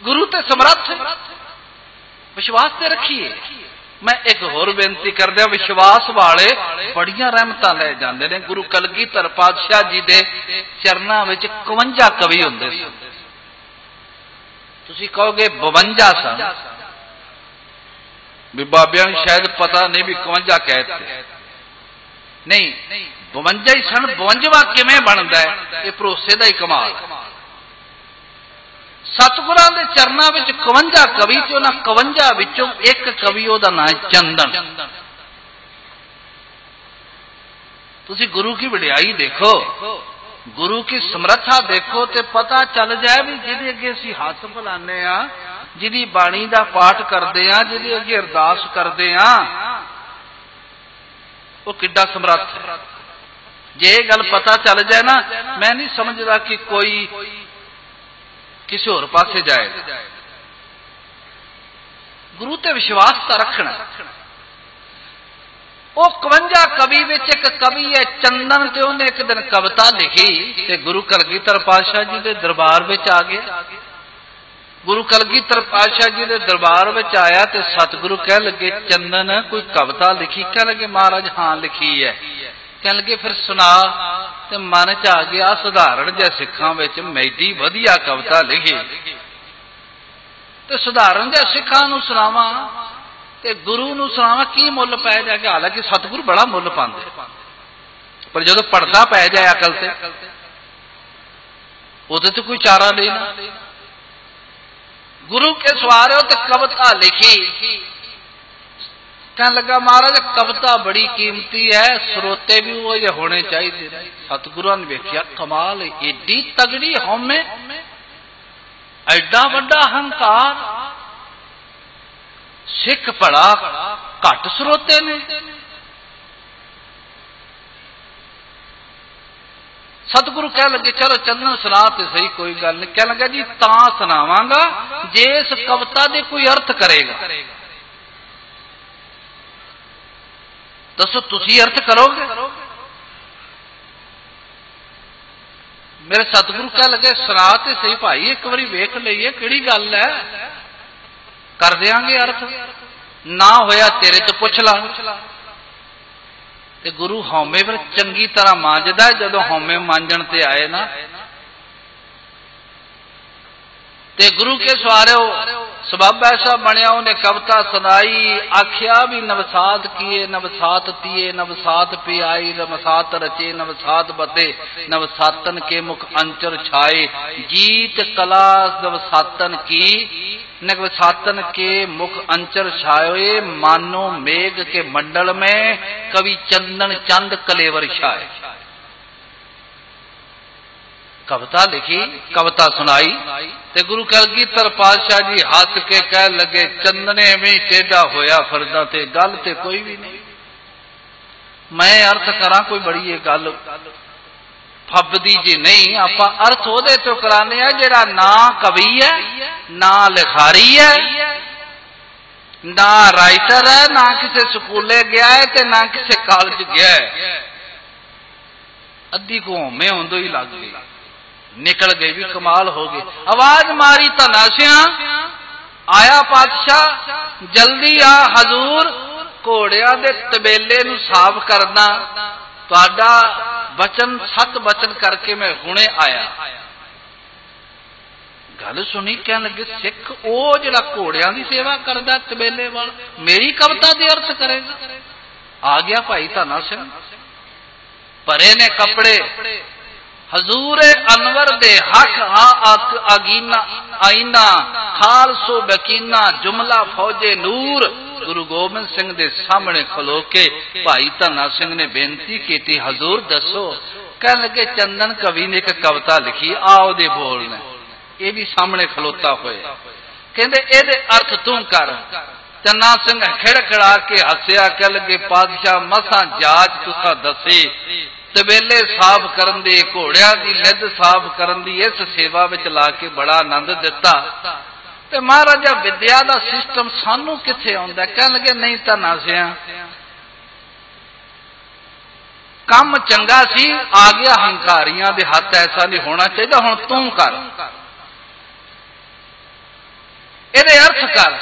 गुरु ते समर्थ, विश्वास ते रखिए। मैं एक होर बेनती कर दिया, विश्वास वाले बड़ियां रहमतां लै जांदे ने। गुरु कलगीधर पातशाह जी दे चरनां विच 51 कवि हुंदे सन। तुसीं कहोगे 52 सन, भी बाबियां नूं शायद पता नहीं भी 51 कहते नहीं, 52 ही सन। 52वां किवें बनदा है, ये भरोसे दा ही कमाल। सतगुरां दे चरनां विच 51 कवि ते उन्हां 51 विचों एक कवि ओहदा नाम है चंदन। तुसीं गुरु की वडियाई देखो, गुरु की समर्था देखो, तो पता चल जाए भी जिहदे अगे असीं हत्थ मिलाने आ, जिहदी बाणी दा पाठ करदे आ, जिहदे अगे अरदास करदे आ, वो किड्डा समर्थ है। जे ये गल पता चल जाए ना, मैं नहीं समझदा कि कोई किसी होर पासे जाएगा। गुरु ते विश्वास तो रखना। वो 51 कवि विच एक कवि है चंदन, ते उन्हें एक दिन कविता लिखी ते गुरु कलगीधर पातशाह जी के दरबार विच आ गया। गुरु कलगीधर पातशाह जी के दरबार विच आया ते सतगुरु कह लगे, चंदन कोई कविता लिखी? कह लगे महाराज हाँ लिखी है। कह लगे फिर सुना। ते मन च आ गया सुधारण जे सिखां विच मैडी वधिया कविता लिखी, ते सुधारण जे सिखां नूं सुणावां ते गुरु नूं सुणावां, की मुल पै जाएगा? हालांकि सतगुरु बड़ा मुल पांदे, पर जदों पड़दा पै जाए अकल ते उहदे ते कोई चारा नहीं ना। गुरु के सवारे ते कविता लिखी। कहने लगा महाराज कविता बड़ी कीमती है, स्रोते भी वो ये होने चाहिए। सतगुरु ने वेख्या कमाल, एडी तगड़ी हौमे, एडा वड्डा अहंकार, सिख बड़ा घट स्रोते ने। सतगुरु कह लगे चलो चंदन सुना तो सही, कोई गल नहीं। कह लगा जी तां सुनावांगा जे इस कविता दे कोई अर्थ करेगा। दसो तुसी अर्थ करोगे? मेरे सतगुरु कह लगे सुना ते सही भाई, एक बारी वेख लईए किहड़ी गल है, कर देंगे अर्थ। ना होया तेरे तो पुछ ला। ते गुरु हौमे फिर चंगी तरह मांजदा है। जदों हौमे मांजण ते आए ना, ते गुरु के सवारे सबब ऐसा बनया, उन्हें कविता सुनाई। आख्या भी नवसात किए नवसात तिए, नवसात पियाई नवसात रचे, नवसात बते नवसातन के मुख अंचर छाए। गीत कला नवसातन की, नवसातन के मुख अंचर छाए। मानो मेघ के मंडल में कवि चंदन चंद कलेवर छाए। कविता लिखी, कविता सुनाई, ते गुरु कलगीधर पातशाह जी हंस के कह लगे चंदने में टेढ़ा होया फिरदा ते गल ते कोई भी नहीं। मैं अर्थ करा कोई बड़ी ये गल फबदी जी नहीं। आपां अर्थ ओहदे तो कराने आ जिहड़ा ना कवि है, ना लिखारी है, ना राइटर है, ना किसी स्कूले गया है ते ना किसी कॉलेज गया है। अद्धी को होमे होंदो ही लग गई, निकल गई भी कमाल हो गई। आवाज मारी तनाशिया, आया पातशाह जल्दी आ हजूर, घोड़िया दे तबेले नूं साफ करना, तुहाडा वचन सत वचन करके मैं हुणे आया। गल सुनी, कह लगे सिख ओ जिहड़ा घोड़िया की सेवा करदा तबेले वाल मेरी कविता दे अर्थ करेगा। आ गया भाई धना सिंह, भरे ने कपड़े, हजूरे अनवर दे हक अक अगीना आईना, खालसो बकीना जुमला फौजे नूर। गुरु गोबिंद सिंह दे सामने खलो के भाई धना सिंह ने बेनती की, हजूर दसो। कह लगे चंदन कवि ने एक कविता लिखी, आओ दे बोलने। ये भी सामने खलोता हुए कहते एदे अर्थ तू कर। धना सिंह खिड़खड़ा के हसया, कह लगे पातशाह मसा जाच तुसा दसी, तबेले साफ करन दी, घोड़िया की लिद साफ करन दी, इस सेवा विच ला के बड़ा आनंद दिता। ते महाराजा विद्या का सिस्टम सानू किथे आउंदा? कह लगे नहीं धना सिया काम चंगा सी, आ गया हंकारियां दे हथ, ऐसा नहीं होना चाहिए, हुण तू कर। ਇਹਦੇ अर्थ कर।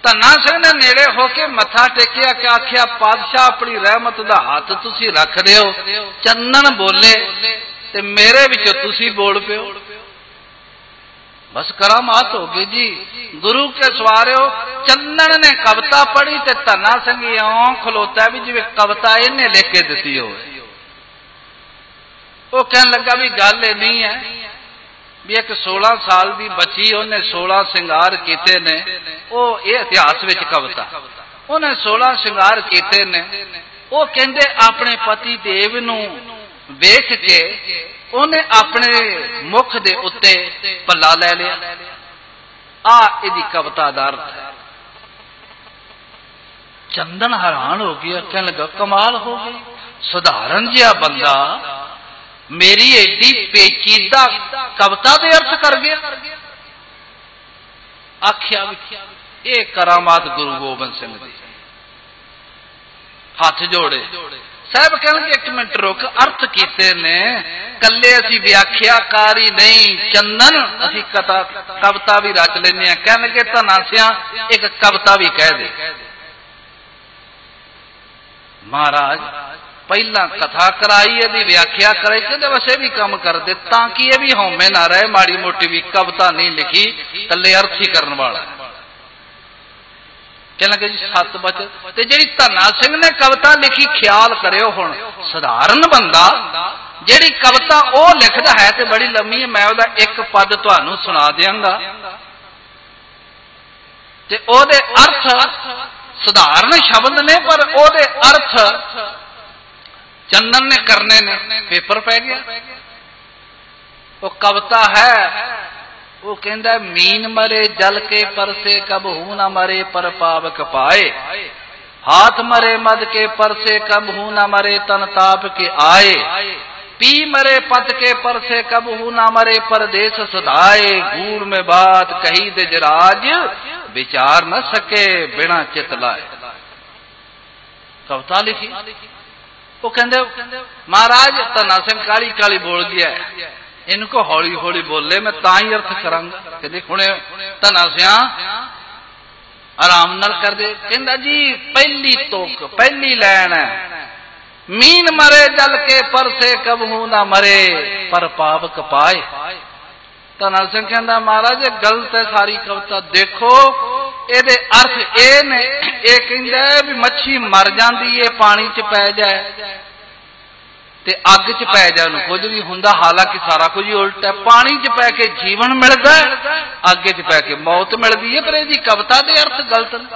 धन्ना सिंह ने नेड़े होके मथा टेकिया कि आख्या पातशाह अपनी रहमत दा हाथ तुसी रख दिओ। चन्नन बोले ते मेरे विचों तुसी बोल पिओ। बस करामात हो गई जी। गुरु के सवारियो चन्नन ने कविता पढ़ी ते धन्ना सिंह इउं खलोता भी जिवें कविता इन्हें लिख के दिती हो। वो कहने लगा भी गल नहीं है भी एक 16 साल की बच्ची उन्हें 16 श्रृंगार किए ने। वो इतिहास विच कविता उन्हें 16 श्रृंगार किए ने। वो कहते अपने पति देव नूं वेख के उन्हें अपने मुख दे उत्ते पल्ला लै लिया। आ इहदी कविता दा अर्थ है। चंदन हैरान हो गया, कहने लगा कमाल हो गई, साधारण जिहा बंदा मेरी एडी पेचीदा कविता दे अर्थ कर गया। आख्या ये करामात गुरु गोबिंद सिंह दी। हाथ जोड़े साहब कहने एक मिनट रुक, अर्थ कीते ने कल्ले असी व्याख्याकारी नहीं, चंदन असी कविता भी रच लेने। कहने के धनासिया एक कविता भी कह दे। महाराज पहला कथा कराई, यदि व्याख्या करे कहते वैसे भी कम कर दे ताकि ये भी होमे ना रहे माड़ी मोटी भी कविता नहीं लिखी, कल्ले अर्थ ही करने वाला। कहने लगे जी 7 बच ते जी धन्ना सिंह ने कविता लिखी। ख्याल करियो हुण साधारण बंदा जेड़ी कविता वो लिखदा है ते बड़ी लम्मी है, मैं ओदा एक पद तुहानू सुना देंगा ते ओदे अर्थ साधारण शब्द ने पर ओदे अर्थ चंदन ने करने ने। पेपर पै गया। वो कविता है, वो कहता मीन मरे जल के पर से कब हूं न मरे पर पावक पाए। हाथ मरे मद के पर से कब हूं न मरे तन ताप के आए। पी मरे पत के पर से कब हूं न मरे परदेश सदाए। गूढ़ में बात कही दिजराज विचार न सके बिना चितलाए। कविता लिखी। वो कहते महाराज धन्ना सिंह काली काली बोल गया, इनको हौली हौली बोले मैं ता ही अर्थ करांगा। कहते हुणे धन्ना सिंह आराम नाल कर दे। कहंदा जी पहली तोक पहली लैन है, मीन मरे जल के पर से कब हूं ना मरे पर पावक पाए। धन्ना सिंह कहंदा महाराज ये गलत है सारी कविता। देखो ਇਹਦੇ अर्थ ਇਹ ਨੇ, ਇਹ ਕਹਿੰਦਾ ਵੀ ਮੱਛੀ ਮਰ ਜਾਂਦੀ ਏ ਪਾਣੀ 'ਚ ਪੈ ਜਾਏ ਤੇ ਅੱਗ 'ਚ ਪੈ ਜਾਏ ਉਹਨੂੰ ਕੁਝ ਨਹੀਂ ਹੁੰਦਾ। ਹਾਲਾਂਕਿ ਸਾਰਾ ਕੁਝ ਹੀ ਉਲਟ ਹੈ। ਪਾਣੀ 'ਚ ਪੈ ਕੇ ਜੀਵਨ ਮਿਲਦਾ, ਅੱਗ 'ਚ ਪੈ ਕੇ ਮੌਤ ਮਿਲਦੀ ਹੈ। ਪਰ ਇਹਦੀ ਕਵਿਤਾ ਦੇ ਅਰਥ ਗਲਤ ਨੇ।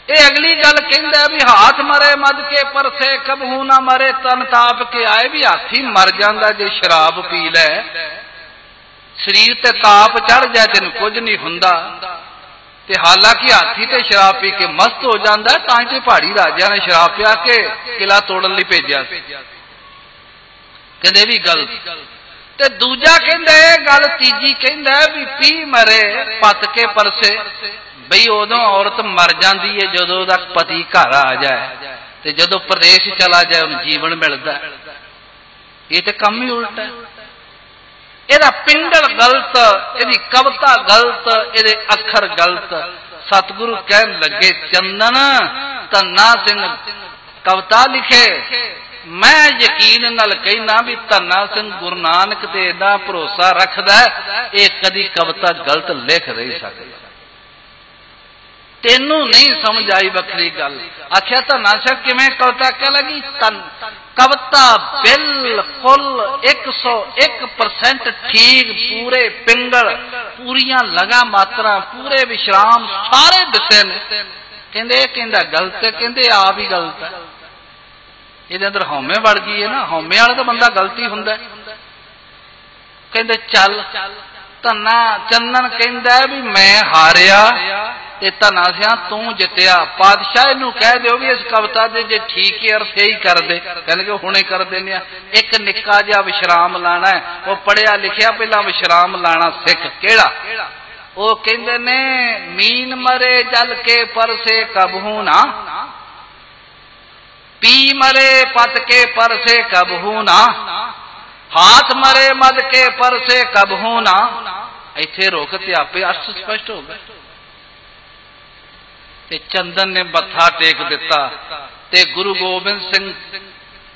ਇਹ ਅਗਲੀ ਗੱਲ ਕਹਿੰਦਾ ਵੀ ਹਾਥ ਮਰੇ ਮਦ ਕੇ ਪਰਸੇ ਕਬਹੂ ਨਾ ਮਰੇ ਤਨ ਤਾਪ ਕੇ ਆਏ। ਵੀ ਹਾਥੀ ਮਰ ਜਾਂਦਾ ਜੇ ਸ਼ਰਾਬ ਪੀ ਲੈ, ਸਰੀਰ ਤੇ ਤਾਪ ਚੜ ਜਾਏ ਤੈਨੂੰ ਕੁਝ ਨਹੀਂ ਹੁੰਦਾ। ਤੇ ਹਾਲਾਂਕਿ ਹਾਥੀ ਤੇ ਸ਼ਰਾਬ ਪੀ ਕੇ ਮਸਤ ਹੋ ਜਾਂਦਾ। ਤਾਂ ਕਿ ਪਹਾੜੀ ਰਾਜਿਆਂ ਨੇ ਸ਼ਰਾਬ ਪਿਆ ਕੇ ਕਿਲਾ ਤੋੜਨ ਲਈ ਭੇਜਿਆ ਸੀ। ਕਹਿੰਦੇ ਵੀ ਗਲਤ। ਤੇ ਦੂਜਾ ਕਹਿੰਦਾ ਇਹ ਗੱਲ ਤੀਜੀ ਕਹਿੰਦਾ ਵੀ ਪੀ ਮਰੇ ਪਤ ਕੇ ਪਰਸੇ। ਬਈ ਉਦੋਂ ਔਰਤ ਮਰ ਜਾਂਦੀ ਹੈ ਜਦੋਂ ਉਹਦਾ ਪਤੀ ਘਰ ਆ ਜਾਏ ਤੇ ਜਦੋਂ ਪ੍ਰਦੇਸ਼ ਚਲਾ ਜਾਏ ਉਹਨੂੰ ਜੀਵਨ ਮਿਲਦਾ। ਇਹ ਤੇ ਕੰਮ ਹੀ ਉਲਟਾ ਹੈ। ਇਹਦਾ ਪਿੰਡਲ ਗਲਤ, ਇਹਦੀ ਕਵਿਤਾ ਗਲਤ, ਇਹਦੇ ਅੱਖਰ ਗਲਤ। ਸਤਿਗੁਰੂ ਕਹਿਣ ਲੱਗੇ ਚੰਦਨ ਧੰਨਾ ਸਿੰਘ ਕਵਿਤਾ ਲਿਖੇ। मैं यकीन नाल कहना भी धन्ना सिंह गुरु नानक ते इन्ना भरोसा रखदा ये कदी कविता गलत लिख नहीं सकदा। तेनू नहीं समझ आई वखरी गल। आख्या धन्ना सिंह किवें कविता कह लगी। कविता बिल्कुल 101% ठीक, पूरे पिंगल, पूरियां लगा मात्रा, पूरे विश्राम सारे दिसे ने। कहंदे कहंदा गलत है, कहंदे आ भी गलत है। ਇਹਦੇ ਅੰਦਰ ਹਉਮੈ ਵੜ ਗਈ ਹੈ ਨਾ। ਹਉਮੈ ਵਾਲਾ ਤਾਂ ਬੰਦਾ ਗਲਤੀ ਹੁੰਦਾ। ਕਹਿੰਦੇ ਚੱਲ ਧੰਨਾ ਚੰਨਨ ਕਹਿੰਦਾ ਵੀ ਮੈਂ ਹਾਰਿਆ ਤੇ ਧੰਨਾ ਸਿਆ ਤੂੰ ਜਿੱਤਿਆ। ਪਾਤਸ਼ਾਹ ਇਹਨੂੰ ਕਹਿ ਦਿਓ ਵੀ ਇਸ ਕਵਿਤਾ ਦੇ ਜੇ ਠੀਕ ਹੈ ਅਰਥ ਹੀ ਕਰ ਦੇ। ਕਹਿੰਦੇ ਹੁਣੇ ਕਰ ਦਿੰਦੇ ਆ। ਇੱਕ ਨਿੱਕਾ ਜਿਹਾ ਵਿਸ਼ਰਾਮ ਲਾਣਾ ਹੈ। ਉਹ ਪੜਿਆ ਲਿਖਿਆ ਪਹਿਲਾਂ ਵਿਸ਼ਰਾਮ ਲਾਣਾ ਸਿੱਖ ਕਿਹੜਾ। ਉਹ ਕਹਿੰਦੇ ਨੇ ਮੀਨ ਮਰੇ ਜਲ ਕੇ ਪਰਸੇ ਕਬਹੂ ਨਾ, पी मरे पत के पर से कब हूं ना, हाथ मरे मद के पर से कब हूं ना, इत्थे रोक ते आपे अर्थ स्पष्ट हो गए। ते चंदन ने मत्था टेक दिता ते गुरु गोबिंद सिंह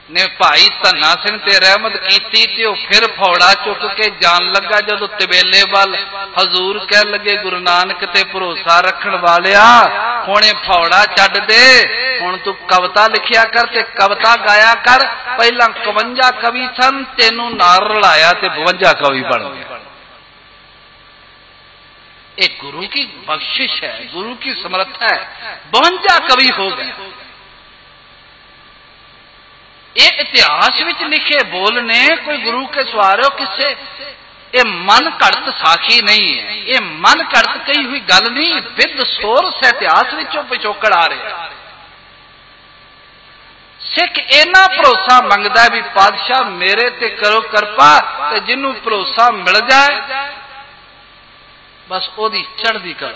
ने भाई धन्ना सिंह ते रहमत कीती ते ओ फिर फौड़ा चुक के जान लगा। जदों तबेले वाल हजूर कह लगे गुरु नानक ते भरोसा रखण वालिया हुणे फौड़ा छड्ड दे, हुण तू कविता लिखिया कर ते कविता गाया कर। पहला 52 कवि सन, तेनू नाल रलाया ते 52 कवि बन गया। एक गुरु की बख्शिश है, गुरु की समर्थ है, 52 कवि हो गए। ये इतिहास विच लिखे बोल ने, कोई गुरु के सवारे किसे, ये मन घड़त साखी नहीं है, ये मन घड़त कही हुई गल नहीं, विद सोर्स इतिहास विचों पिछोकड़ आ रहा। सिख इना भरोसा मंगदा भी पातशाह मेरे ते करो कृपा, ते जिन्नू भरोसा मिल जाए बस ओदी चढ़दी कर।